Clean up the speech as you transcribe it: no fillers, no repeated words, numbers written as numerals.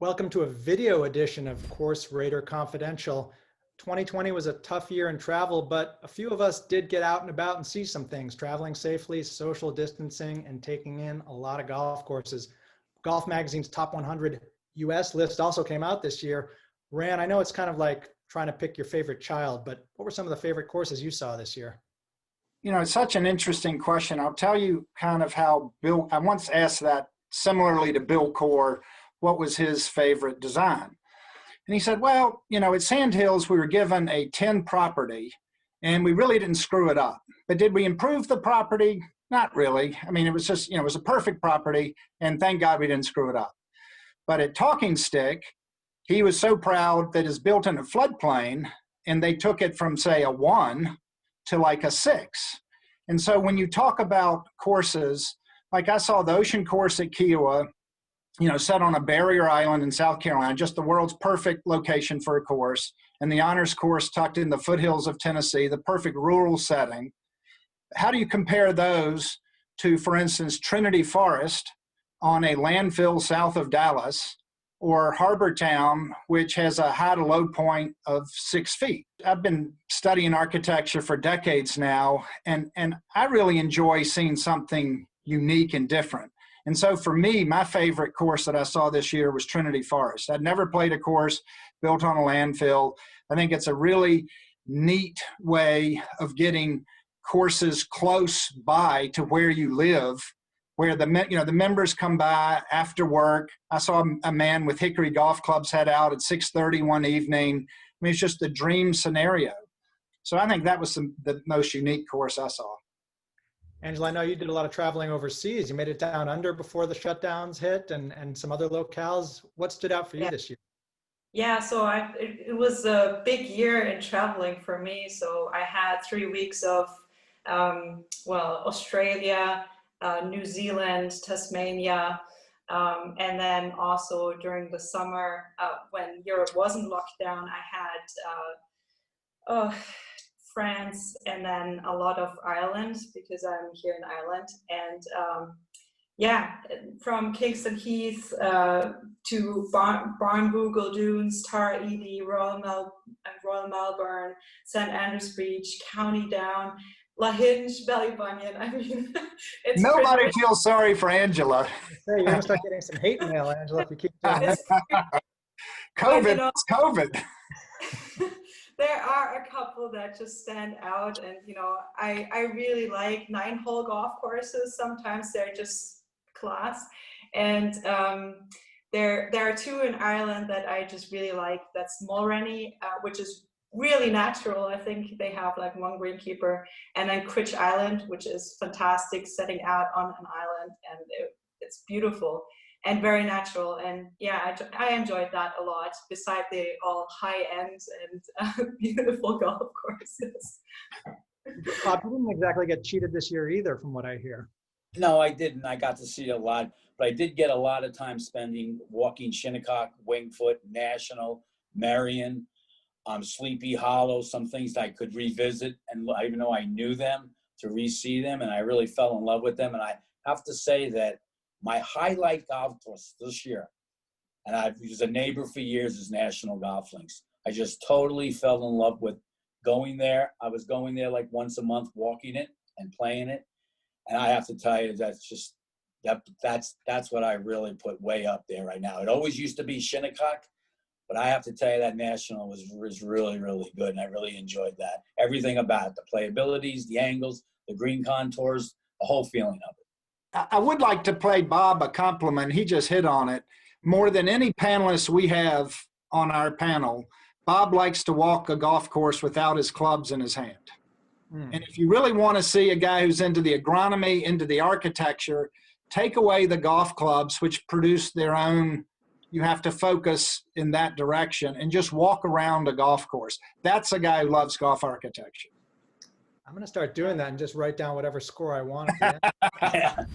Welcome to a video edition of Course Raider Confidential. 2020 was a tough year in travel, but a few of us did get out and about and see some things, traveling safely, social distancing, and taking in a lot of golf courses. Golf Magazine's Top 100 US list also came out this year. Ran, I know it's kind of like trying to pick your favorite child, but what were some of the favorite courses you saw this year? You know, it's such an interesting question. I'll tell you kind of how I once asked that similarly to Bill Core, what was his favorite design? And he said, well, you know, at Sand Hills, we were given a 10 property and we really didn't screw it up. But did we improve the property? Not really. I mean, it was just, you know, it was a perfect property and thank God we didn't screw it up. But at Talking Stick, he was so proud that it's built in a floodplain and they took it from, say, a 1 to like a 6. And so when you talk about courses, like I saw the Ocean Course at Kiowa, you know, set on a barrier island in South Carolina, just the world's perfect location for a course, and the Honors Course tucked in the foothills of Tennessee, the perfect rural setting. How do you compare those to, for instance, Trinity Forest on a landfill south of Dallas, or Harbor Town, which has a high to low point of 6 feet? I've been studying architecture for decades now, and I really enjoy seeing something unique and different. And so for me, my favorite course that I saw this year was Trinity Forest. I'd never played a course built on a landfill. I think it's a really neat way of getting courses close by to where you live, where the members come by after work. I saw a man with Hickory golf clubs head out at 6:30 one evening. I mean, it's just the dream scenario. So I think that was the most unique course I saw. Angela, I know you did a lot of traveling overseas. You made it down under before the shutdowns hit and some other locales. What stood out for you this year? Yeah, so it was a big year in traveling for me. So I had 3 weeks of, Australia, New Zealand, Tasmania, and then also during the summer when Europe wasn't locked down, I had France, and then a lot of Ireland because I'm here in Ireland. And from Kingston Heath to Barnbougle Dunes, Tara Edy, Royal Melbourne, St Andrews Beach, County Down, Lahinch, Ballybunion. I mean, it's nobody feels sorry for Angela. You're going to start getting some hate mail, Angela, if you keep doing that. COVID, it's COVID. There are a couple that just stand out, and I really like 9-hole golf courses. Sometimes they're just class, and there are 2 in Ireland that I just really like. That's Mulrenny, which is really natural. I think they have like 1 greenkeeper, and then Critch Island, which is fantastic, setting out on an island, and it's beautiful and very natural. And yeah, I enjoyed that a lot, beside the all high end and beautiful golf courses. Bob, you didn't exactly get cheated this year either, from what I hear. No, I didn't. I got to see a lot, but I did get a lot of time spending walking Shinnecock, Wingfoot, National, Marion, Sleepy Hollow, some things that I could revisit, and even though I knew them, to re-see them, and I really fell in love with them. And I have to say that my highlight golf course this year, and I've used a neighbor for years, is National Golf Links. I just totally fell in love with going there. I was going there like once a month, walking it and playing it. And I have to tell you, that's what I really put way up there right now. It always used to be Shinnecock, but I have to tell you that National was really, really good, and I really enjoyed that. Everything about it, the playabilities, the angles, the green contours, the whole feeling of it. I would like to play Bob a compliment. He just hit on it. More than any panelist we have on our panel, Bob likes to walk a golf course without his clubs in his hand. And if you really want to see a guy who's into the agronomy, into the architecture, take away the golf clubs, which produce their own, you have to focus in that direction, and just walk around a golf course. That's a guy who loves golf architecture. I'm going to start doing that and just write down whatever score I want at the end.